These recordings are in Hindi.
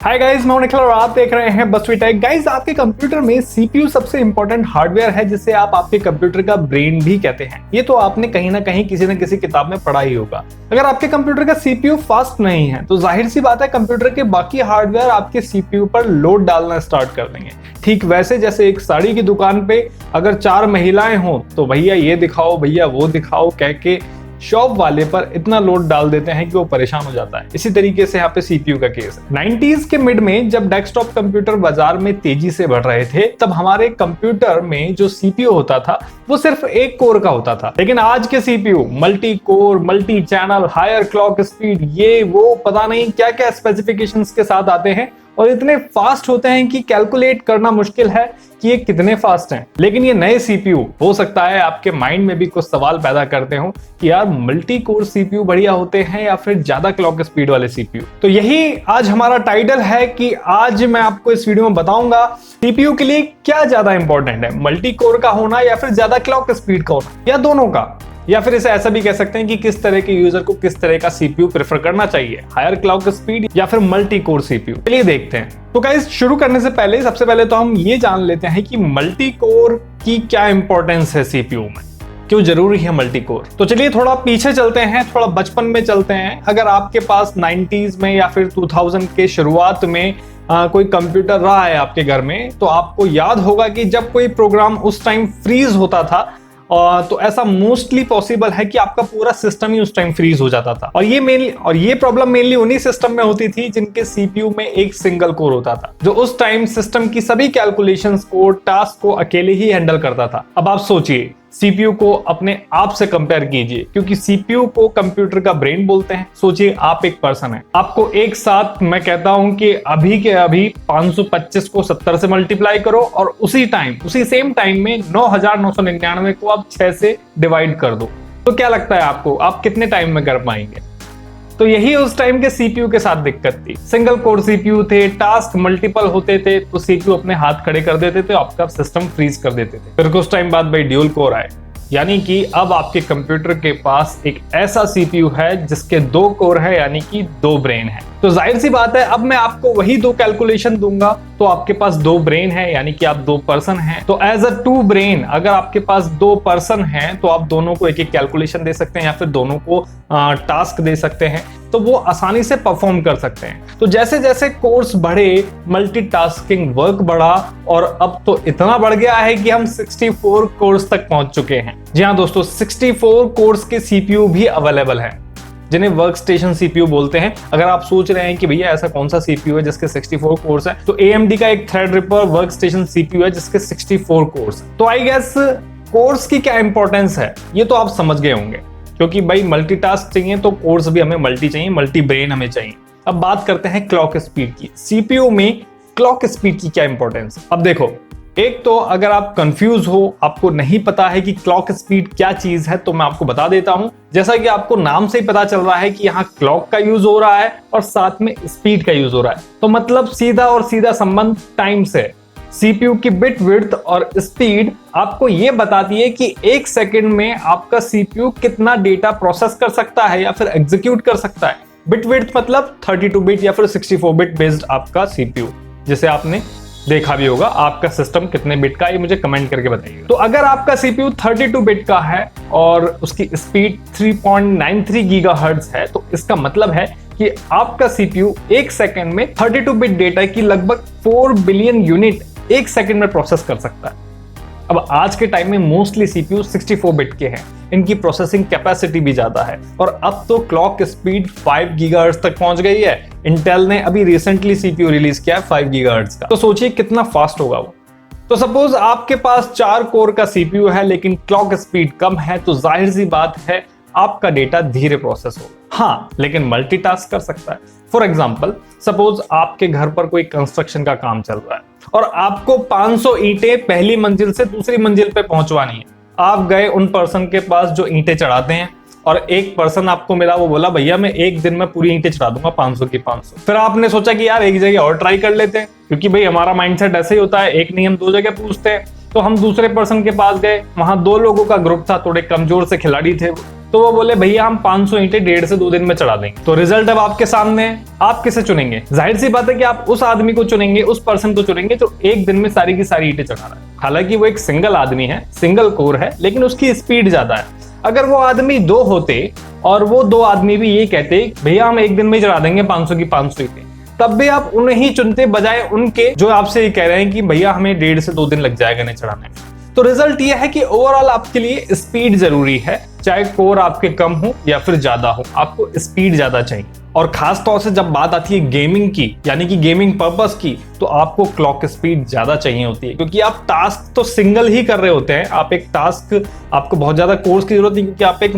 हाय गाइस, मैं निखिल और आप देख रहे हैं बसवी टेक। गाइस, आपके कंप्यूटर में सीपीयू सबसे इंपॉर्टेंट हार्डवेयर है जिसे आप आपके कंप्यूटर का ब्रेन भी कहते हैं। ये तो आपने कहीं ना कहीं किसी न किसी किताब में पढ़ा ही होगा। अगर आपके कंप्यूटर का सीपीयू फास्ट नहीं है तो जाहिर सी बात है कंप्यूटर के बाकी हार्डवेयर आपके सीपीयू पर लोड डालना स्टार्ट कर देंगे। ठीक वैसे जैसे एक साड़ी की दुकान पे अगर 4 महिलाएं हों तो भैया ये दिखाओ, भैया वो दिखाओ कह के शॉप वाले पर इतना लोड डाल देते हैं कि वो परेशान हो जाता है। इसी तरीके से यहाँ पे सीपीयू का केस है। 90s के मिड में जब डेस्कटॉप कंप्यूटर बाजार में तेजी से बढ़ रहे थे तब हमारे कंप्यूटर में जो सीपीयू होता था वो सिर्फ एक कोर का होता था। लेकिन आज के CPU multi core, multi channel, higher clock speed, ये वो पता नहीं क्या क्या स्पेसिफिकेशंस के साथ आते हैं और इतने फास्ट होते हैं कि कैलकुलेट करना मुश्किल है कि ये कितने फास्ट हैं। लेकिन ये नए सीपीयू हो सकता है आपके माइंड में भी कुछ सवाल पैदा करते हो कि यार मल्टी कोर सीपीयू बढ़िया होते हैं या फिर ज्यादा क्लॉक स्पीड वाले सीपीयू। तो यही आज हमारा टाइटल है कि आज मैं आपको इस वीडियो में बताऊंगा सीपीयू के लिए क्या ज्यादा इंपॉर्टेंट है, मल्टी कोर का होना या फिर ज्यादा क्लॉक स्पीड का होना, या दोनों का। या फिर इसे ऐसा भी कह सकते हैं कि किस तरह के यूजर को किस तरह का सीपीयू प्रेफर करना चाहिए, हायर क्लॉक स्पीड या फिर मल्टी कोर सीपीयू। चलिए देखते हैं। तो गाइस, शुरू करने से पहले सबसे पहले तो हम ये जान लेते हैं कि मल्टी कोर की क्या इंपॉर्टेंस है सीपीयू में, क्यों जरूरी है मल्टी कोर। तो चलिए थोड़ा पीछे चलते हैं, थोड़ा बचपन में चलते हैं। अगर आपके पास 90s में या फिर 2000 के शुरुआत में कोई कंप्यूटर रहा है आपके घर में तो आपको याद होगा कि जब कोई प्रोग्राम उस टाइम फ्रीज होता था तो ऐसा मोस्टली पॉसिबल है कि आपका पूरा सिस्टम ही उस टाइम फ्रीज हो जाता था। और ये प्रॉब्लम मेनली उन्हीं सिस्टम में होती थी जिनके सीपीयू में एक सिंगल कोर होता था, जो उस टाइम सिस्टम की सभी कैलकुलेशंस को, टास्क को अकेले ही हैंडल करता था। अब आप सोचिए, सीपीयू को अपने आप से कंपेयर कीजिए, क्योंकि सीपीयू को कंप्यूटर का ब्रेन बोलते हैं। सोचिए आप एक पर्सन है, आपको एक साथ मैं कहता हूं कि अभी के अभी 525 को 70 से मल्टीप्लाई करो और उसी सेम टाइम में 9999 को आप 6 से डिवाइड कर दो, तो क्या लगता है आपको आप कितने टाइम में कर पाएंगे? तो यही उस टाइम के सीपीयू के साथ दिक्कत थी। सिंगल कोर सीपीयू थे, टास्क मल्टीपल होते थे तो सीपीयू अपने हाथ खड़े कर देते थे, आपका सिस्टम फ्रीज कर देते थे। फिर कुछ टाइम बाद भाई ड्यूल कोर आए, यानी कि अब आपके कंप्यूटर के पास एक ऐसा सीपीयू है जिसके 2 कोर है, यानी कि 2 ब्रेन है। तो जाहिर सी बात है अब मैं आपको वही 2 कैलकुलेशन दूंगा तो आपके पास 2 ब्रेन है, यानी कि आप 2 पर्सन हैं। तो एज अ 2 ब्रेन अगर आपके पास 2 पर्सन हैं तो आप दोनों को एक एक कैलकुलेशन दे सकते हैं या फिर दोनों को टास्क दे सकते हैं, तो वो आसानी से परफॉर्म कर सकते हैं। तो जैसे जैसे कोर्स बढ़े, मल्टीटास्किंग वर्क बढ़ा और अब तो इतना बढ़ गया है कि हम 64 कोर्स तक पहुंच चुके हैं। जी हाँ दोस्तों, 64 कोर्स के सीपीयू भी अवेलेबल हैं जिन्हें वर्क स्टेशन सीपीयू बोलते हैं। अगर आप सोच रहे हैं कि भैया ऐसा कौन सा सीपीयू है जिसके 64 कोर्स है, तो AMD का एक थ्रेडरिपर वर्क स्टेशन सीपीयू है जिसके 64 कोर्स। तो आई गेस कोर्स की क्या इंपॉर्टेंस है ये तो आप समझ गए होंगे, क्योंकि भाई मल्टीटास्क चाहिए तो कोर्स भी हमें मल्टी चाहिए, मल्टी ब्रेन हमें चाहिए। अब बात करते हैं क्लॉक स्पीड की। सीपीयू में क्लॉक स्पीड की क्या इंपॉर्टेंस है? अब देखो, एक तो अगर आप कंफ्यूज हो, आपको नहीं पता है कि क्लॉक स्पीड क्या चीज है, तो मैं आपको बता देता हूं। जैसा कि आपको नाम से ही पता चल रहा है कि यहाँ क्लॉक का यूज हो रहा है और साथ में स्पीड का यूज हो रहा है, तो मतलब सीधा और सीधा संबंध टाइम से। सीपीयू की बिट विड्थ और स्पीड आपको ये बताती है कि 1 सेकंड में आपका सीपीयू कितना डेटा प्रोसेस कर सकता है या फिर एग्जीक्यूट कर सकता है। बिट विड्थ मतलब 32 बिट या फिर 64 बिट बेस्ड आपका सीपीयू, जिसे आपने देखा भी होगा। आपका सिस्टम कितने बिट का, ये मुझे कमेंट करके बताइए। तो अगर आपका सीपीयू 32 बिट का है और उसकी स्पीड 3.93 गीगाहर्ट्ज है, तो इसका मतलब है कि आपका सीपीयू 1 सेकंड में 32 बिट डेटा की लगभग 4 बिलियन यूनिट 1 सेकंड में प्रोसेस कर सकता है। अब आज के टाइम में मोस्टली सीपीयू 64 बिट के हैं, इनकी प्रोसेसिंग कैपेसिटी भी ज्यादा है और अब तो क्लॉक स्पीड 5 गीगाहर्ट्ज तक पहुंच गई है। इंटेल ने अभी रिसेंटली सीपीयू रिलीज किया है 5 गीगाहर्ट्ज का, तो सोचिए कितना फास्ट होगा वो। तो सपोज आपके पास 4 कोर का सीपीयू है लेकिन क्लॉक स्पीड कम है, तो जाहिर सी बात है आपका डेटा धीरे प्रोसेस होगा। हाँ, लेकिन मल्टीटास्क कर सकता है। फॉर एग्जांपल, सपोज आपके घर पर कोई कंस्ट्रक्शन का काम चल रहा है और आपको 500 ईंटें पहली मंजिल से दूसरी मंजिल पे पहुंचवानी है। आप गए उन पर्सन के पास जो ईंटें चढ़ाते हैं और एक पर्सन आपको मिला, वो बोला भैया मैं एक दिन में पूरी ईंटें चढ़ा दूंगा 500 की 500। फिर आपने सोचा कि यार एक जगह और ट्राई कर लेते हैं, क्योंकि भाई हमारा माइंडसेट ऐसे ही होता है, एक नहीं हम 2 जगह पूछते हैं। तो हम दूसरे पर्सन के पास गए, वहां 2 लोगों का ग्रुप था, थोड़े कमजोर से खिलाड़ी थे, तो वो बोले भैया हम 500 ईंटें 1.5 से 2 दिन में चढ़ा देंगे। तो रिजल्ट अब आपके सामने है, आप किसे चुनेंगे? जाहिर सी बात है कि आप उस आदमी को चुनेंगे, उस पर्सन को चुनेंगे जो एक दिन में सारी की सारी ईंटें चढ़ा रहा है। हालांकि वो एक सिंगल आदमी है, सिंगल कोर है, लेकिन उसकी स्पीड ज्यादा है। अगर वो आदमी 2 होते और वो 2 आदमी भी ये कहते भैया हम एक दिन में चढ़ा देंगे 500 की 500 ईंटें, तब भी आप उन्हें ही चुनते बजाय उनके जो आपसे ये कह रहे हैं कि भैया हमें 1.5 से 2 दिन लग जाएगा इन्हें चढ़ाने में। तो रिजल्ट ये है कि ओवरऑल आपके लिए स्पीड जरूरी है, चाहे कोर आपके कम हो या फिर ज्यादा हो, आपको स्पीड ज्यादा चाहिए। और खास तौर से जब बात आती है गेमिंग की, यानी कि गेमिंग पर्पस की, तो आपको क्लॉक स्पीड ज्यादा चाहिए होती है, क्योंकि आप टास्क तो सिंगल ही कर रहे होते हैं। आप एक टास्क, आपको बहुत ज्यादा कोर्स की जरूरत नहीं, क्योंकि आप एक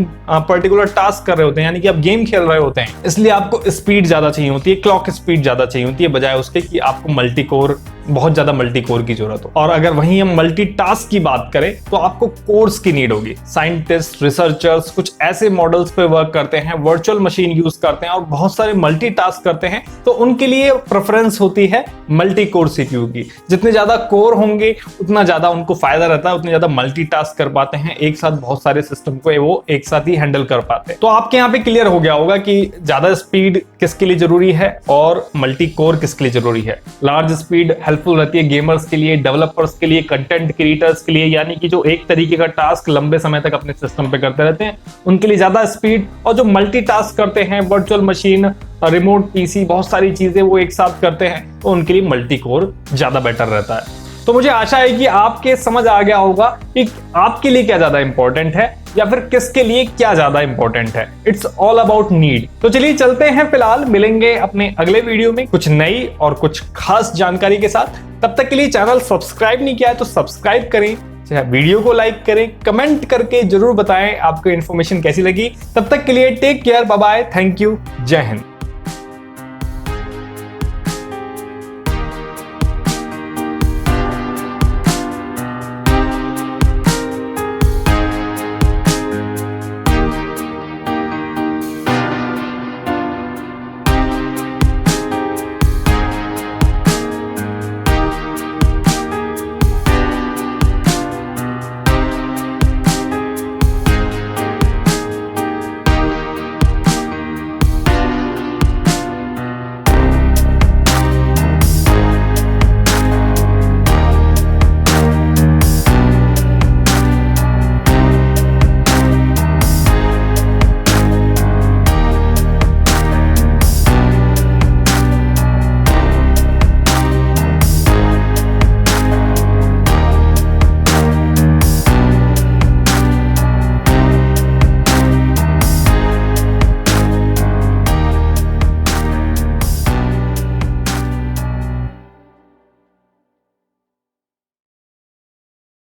पर्टिकुलर टास्क कर रहे होते हैं, यानी कि आप गेम खेल रहे होते हैं, इसलिए आपको स्पीड ज्यादा चाहिए होती है, क्लॉक स्पीड ज्यादा चाहिए होती है, बजाय उसके कि आपको मल्टी कोर, बहुत ज्यादा मल्टी कोर की जरूरत हो। और अगर वहीं हम मल्टी टास्क की बात करें तो आपको कोर्स की नीड होगी। साइंटिस्ट, रिसर्चर्स कुछ ऐसे मॉडल्स पे वर्क करते हैं, वर्चुअल मशीन यूज करते हैं और बहुत सारे मल्टी टास्क करते हैं, तो उनके लिए प्रेफरेंस होती है मल्टी कोर सीपीयू की। जितने ज्यादा कोर होंगे उतना ज्यादा उनको फायदा रहता है, उतने ज्यादा मल्टी टास्क कर पाते हैं, एक साथ बहुत सारे सिस्टम को वो एक साथ ही हैंडल कर पाते हैं। तो आपके यहाँ पे क्लियर हो गया होगा कि ज्यादा स्पीड किसके लिए जरूरी है और मल्टी कोर किसके लिए जरूरी है। लार्ज स्पीड हेल्पफुल रहती है गेमर्स के लिए, डेवलपर्स के लिए, कंटेंट क्रिएटर्स के लिए, यानी कि जो एक तरीके का टास्क लंबे समय तक अपने सिस्टम पे करते रहते हैं उनके लिए ज्यादा स्पीड, और जो मल्टी टास्क करते हैं, वर्चुअल मशीन, रिमोट पीसी, बहुत सारी चीजें वो एक साथ करते हैं, तो उनके लिए मल्टी कोर ज्यादा बेटर रहता है। तो मुझे आशा है कि आपके समझ आ गया होगा कि आपके लिए क्या ज्यादा इंपॉर्टेंट है या फिर किसके लिए क्या ज्यादा इंपॉर्टेंट है। It's all about need. तो चलिए चलते हैं, फिलहाल मिलेंगे अपने अगले वीडियो में कुछ नई और कुछ खास जानकारी के साथ। तब तक के लिए चैनल सब्सक्राइब नहीं किया है तो सब्सक्राइब करें, वीडियो को लाइक करें, कमेंट करके जरूर बताएं आपको इन्फॉर्मेशन कैसी लगी। तब तक के लिए take care, bye bye, thank you, जय हिंद।